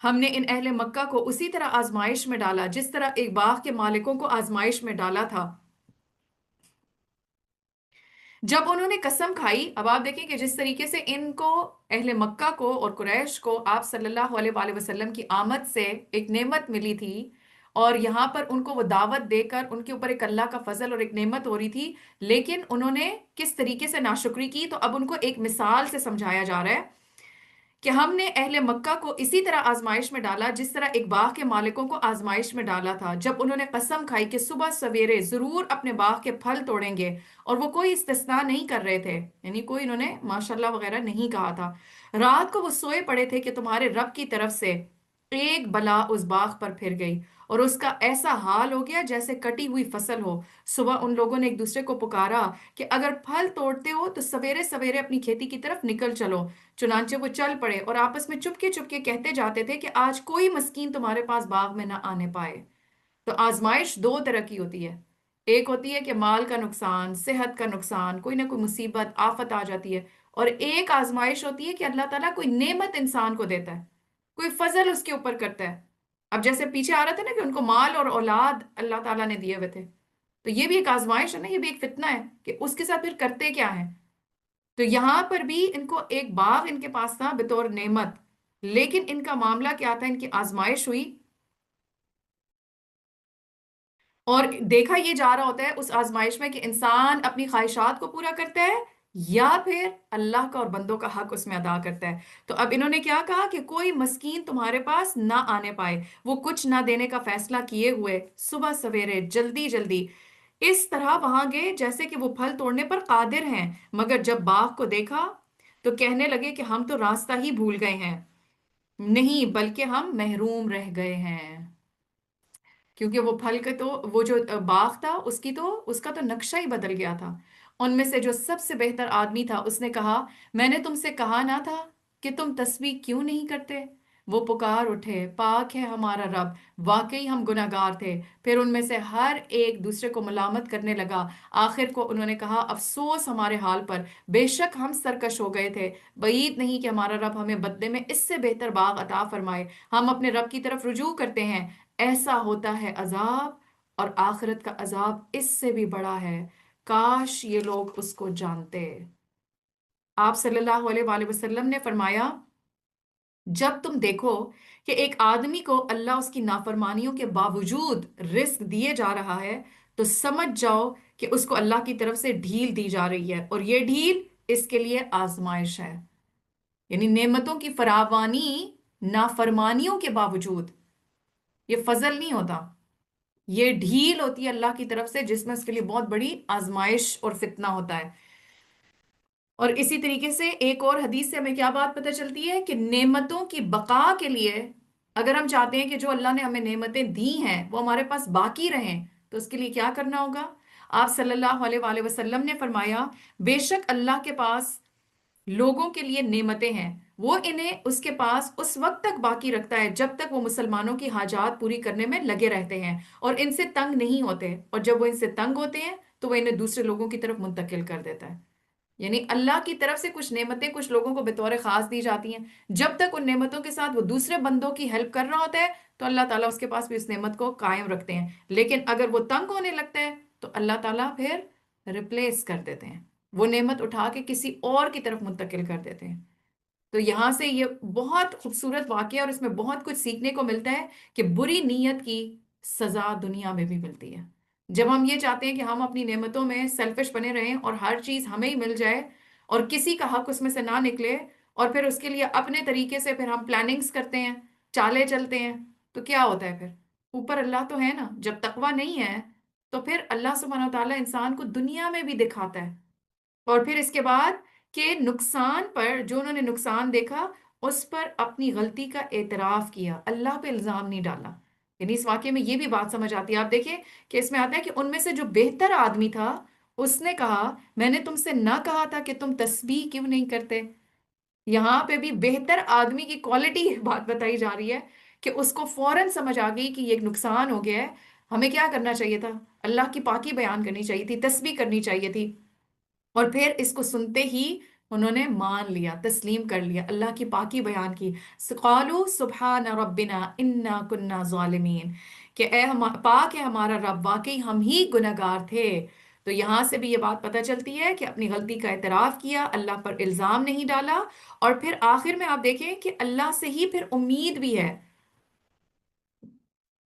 ہم نے ان اہل مکہ کو اسی طرح آزمائش میں ڈالا جس طرح ایک باغ کے مالکوں کو آزمائش میں ڈالا تھا۔ جب انہوں نے قسم کھائی، اب آپ دیکھیں کہ جس طریقے سے ان کو، اہل مکہ کو اور قریش کو، آپ صلی اللہ علیہ وآلہ وسلم کی آمد سے ایک نعمت ملی تھی، اور یہاں پر ان کو وہ دعوت دے کر ان کے اوپر ایک اللہ کا فضل اور ایک نعمت ہو رہی تھی، لیکن انہوں نے کس طریقے سے ناشکری کی، تو اب ان کو ایک مثال سے سمجھایا جا رہا ہے کہ ہم نے اہل مکہ کو اسی طرح آزمائش میں ڈالا جس طرح ایک باغ کے مالکوں کو آزمائش میں ڈالا تھا، جب انہوں نے قسم کھائی کہ صبح سویرے ضرور اپنے باغ کے پھل توڑیں گے، اور وہ کوئی استثناء نہیں کر رہے تھے، یعنی کوئی انہوں نے ماشاءاللہ وغیرہ نہیں کہا تھا۔ رات کو وہ سوئے پڑے تھے کہ تمہارے رب کی طرف سے ایک بلا اس باغ پر پھر گئی، اور اس کا ایسا حال ہو گیا جیسے کٹی ہوئی فصل ہو۔ صبح ان لوگوں نے ایک دوسرے کو پکارا کہ اگر پھل توڑتے ہو تو سویرے سویرے اپنی کھیتی کی طرف نکل چلو، چنانچہ وہ چل پڑے اور آپس میں چپکے چپکے کہتے جاتے تھے کہ آج کوئی مسکین تمہارے پاس باغ میں نہ آنے پائے۔ تو آزمائش دو طرح کی ہوتی ہے، ایک ہوتی ہے کہ مال کا نقصان، صحت کا نقصان، کوئی نہ کوئی مصیبت آفت آ جاتی ہے، اور ایک آزمائش ہوتی ہے کہ اللہ تعالیٰ کوئی نعمت انسان کو دیتا ہے، کوئی فضل اس کے اوپر کرتا ہے۔ اب جیسے پیچھے آ رہا تھا نا کہ ان کو مال اور اولاد اللہ تعالیٰ نے دیے ہوئے تھے، تو یہ بھی ایک آزمائش ہے نا، یہ بھی ایک فتنہ ہے کہ اس کے ساتھ پھر کرتے کیا ہیں۔ تو یہاں پر بھی ان کو ایک باغ ان کے پاس تھا بطور نعمت، لیکن ان کا معاملہ کیا تھا، ان کی آزمائش ہوئی، اور دیکھا یہ جا رہا ہوتا ہے اس آزمائش میں کہ انسان اپنی خواہشات کو پورا کرتا ہے یا پھر اللہ کا اور بندوں کا حق اس میں ادا کرتا ہے۔ تو اب انہوں نے کیا کہا کہ کوئی مسکین تمہارے پاس نہ آنے پائے، وہ کچھ نہ دینے کا فیصلہ کیے ہوئے صبح سویرے جلدی جلدی اس طرح وہاں گئے جیسے کہ وہ پھل توڑنے پر قادر ہیں، مگر جب باغ کو دیکھا تو کہنے لگے کہ ہم تو راستہ ہی بھول گئے ہیں، نہیں بلکہ ہم محروم رہ گئے ہیں، کیونکہ وہ پھل کے تو وہ جو باغ تھا اس کا تو نقشہ ہی بدل گیا تھا۔ ان میں سے جو سب سے بہتر آدمی تھا اس نے کہا، میں نے تم سے کہا نہ تھا کہ تم تسبیح کیوں نہیں کرتے؟ وہ پکار اٹھے، پاک ہے ہمارا رب، واقعی ہم گناہگار تھے۔ پھر ان میں سے ہر ایک دوسرے کو ملامت کرنے لگا، آخر کو انہوں نے کہا، افسوس ہمارے حال پر، بے شک ہم سرکش ہو گئے تھے، بعید نہیں کہ ہمارا رب ہمیں بدلے میں اس سے بہتر باغ عطا فرمائے، ہم اپنے رب کی طرف رجوع کرتے ہیں، ایسا ہوتا ہے عذاب، اور آخرت کا عذاب اس سے بھی بڑا ہے، کاش یہ لوگ اس کو جانتے۔ آپ صلی اللہ علیہ وآلہ وسلم نے فرمایا، جب تم دیکھو کہ ایک آدمی کو اللہ اس کی نافرمانیوں کے باوجود رزق دیے جا رہا ہے، تو سمجھ جاؤ کہ اس کو اللہ کی طرف سے ڈھیل دی جا رہی ہے، اور یہ ڈھیل اس کے لیے آزمائش ہے، یعنی نعمتوں کی فراوانی نافرمانیوں کے باوجود، یہ فضل نہیں ہوتا، یہ ڈھیل ہوتی ہے اللہ کی طرف سے جس میں اس کے لیے بہت بڑی آزمائش اور فتنہ ہوتا ہے۔ اور اسی طریقے سے ایک اور حدیث سے ہمیں کیا بات پتہ چلتی ہے کہ نعمتوں کی بقا کے لیے اگر ہم چاہتے ہیں کہ جو اللہ نے ہمیں نعمتیں دی ہیں وہ ہمارے پاس باقی رہیں، تو اس کے لیے کیا کرنا ہوگا؟ آپ صلی اللہ علیہ وآلہ وسلم نے فرمایا، بے شک اللہ کے پاس لوگوں کے لیے نعمتیں ہیں، وہ انہیں اس کے پاس اس وقت تک باقی رکھتا ہے جب تک وہ مسلمانوں کی حاجات پوری کرنے میں لگے رہتے ہیں اور ان سے تنگ نہیں ہوتے، اور جب وہ ان سے تنگ ہوتے ہیں تو وہ انہیں دوسرے لوگوں کی طرف منتقل کر دیتا ہے۔ یعنی اللہ کی طرف سے کچھ نعمتیں کچھ لوگوں کو بطور خاص دی جاتی ہیں، جب تک ان نعمتوں کے ساتھ وہ دوسرے بندوں کی ہیلپ کر رہا ہوتا ہے تو اللہ تعالیٰ اس کے پاس بھی اس نعمت کو قائم رکھتے ہیں، لیکن اگر وہ تنگ ہونے لگتا ہے تو اللہ تعالیٰ پھر ریپلیس کر دیتے ہیں، وہ نعمت اٹھا کے کسی اور کی طرف منتقل کر دیتے ہیں۔ تو یہاں سے یہ بہت خوبصورت واقعہ اور اس میں بہت کچھ سیکھنے کو ملتا ہے کہ بری نیت کی سزا دنیا میں بھی ملتی ہے۔ جب ہم یہ چاہتے ہیں کہ ہم اپنی نعمتوں میں سیلفش بنے رہیں اور ہر چیز ہمیں ہی مل جائے اور کسی کا حق اس میں سے نہ نکلے، اور پھر اس کے لیے اپنے طریقے سے پھر ہم پلاننگز کرتے ہیں، چالیں چلتے ہیں، تو کیا ہوتا ہے پھر؟ اوپر اللہ تو ہے نا، جب تقوی نہیں ہے تو پھر اللہ سبحانہ وتعالیٰ انسان کو دنیا میں بھی دکھاتا ہے، اور پھر اس کے بعد کہ نقصان پر جو انہوں نے نقصان دیکھا اس پر اپنی غلطی کا اعتراف کیا، اللہ پہ الزام نہیں ڈالا۔ یعنی اس واقعے میں یہ بھی بات سمجھ آتی ہے، آپ دیکھیں کہ اس میں آتا ہے کہ ان میں سے جو بہتر آدمی تھا اس نے کہا، میں نے تم سے نہ کہا تھا کہ تم تسبیح کیوں نہیں کرتے؟ یہاں پہ بھی بہتر آدمی کی کوالٹی بات بتائی جا رہی ہے کہ اس کو فوراً سمجھ آ گئی کہ یہ ایک نقصان ہو گیا ہے، ہمیں کیا کرنا چاہیے تھا؟ اللہ کی پاکی بیان کرنی چاہیے تھی، تسبیح کرنی چاہیے تھی، اور پھر اس کو سنتے ہی انہوں نے مان لیا، تسلیم کر لیا، اللہ کی پاکی بیان کی۔ قالوا سبحان ربنا انا کننا ظالمین، کہ پاک ہے ہمارا رب، واقعی ہم ہی گنہگار تھے۔ تو یہاں سے بھی یہ بات پتہ چلتی ہے کہ اپنی غلطی کا اعتراف کیا، اللہ پر الزام نہیں ڈالا، اور پھر آخر میں آپ دیکھیں کہ اللہ سے ہی پھر امید بھی ہے،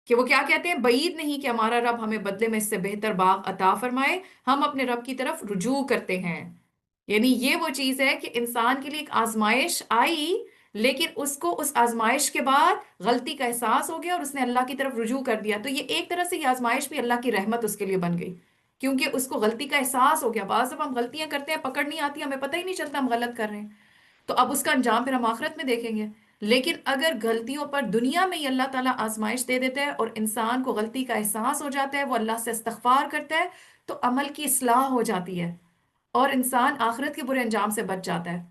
کہ وہ کیا کہتے ہیں، بعید نہیں کہ ہمارا رب ہمیں بدلے میں اس سے بہتر باغ عطا فرمائے، ہم اپنے رب کی طرف رجوع کرتے ہیں۔ یعنی یہ وہ چیز ہے کہ انسان کے لیے ایک آزمائش آئی، لیکن اس کو اس آزمائش کے بعد غلطی کا احساس ہو گیا اور اس نے اللہ کی طرف رجوع کر دیا، تو یہ ایک طرح سے یہ آزمائش بھی اللہ کی رحمت اس کے لیے بن گئی، کیونکہ اس کو غلطی کا احساس ہو گیا۔ بعض جب ہم غلطیاں کرتے ہیں، پکڑ نہیں آتی، ہمیں پتہ ہی نہیں چلتا ہم غلط کر رہے ہیں، تو اب اس کا انجام پھر ہم آخرت میں دیکھیں گے۔ لیکن اگر غلطیوں پر دنیا میں ہی اللہ تعالیٰ آزمائش دے دیتا ہے اور انسان کو غلطی کا احساس ہو جاتا ہے، وہ اللہ سے استغفار کرتا ہے، تو عمل کی اصلاح ہو جاتی ہے اور انسان آخرت کے برے انجام سے بچ جاتا ہے۔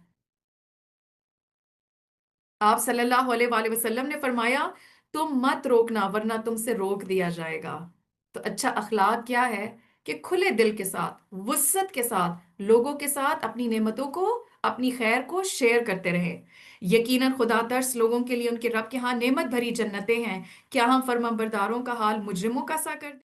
آپ صلی اللہ علیہ وآلہ وسلم نے فرمایا، تم مت روکنا ورنہ تم سے روک دیا جائے گا۔ تو اچھا اخلاق کیا ہے؟ کہ کھلے دل کے ساتھ، وسعت کے ساتھ لوگوں کے ساتھ اپنی نعمتوں کو، اپنی خیر کو شیئر کرتے رہیں۔ یقیناً خدا ترس لوگوں کے لیے ان کے رب کے ہاں نعمت بھری جنتیں ہیں، کیا ہم فرمانبرداروں کا حال مجرموں کا سا کر دیں؟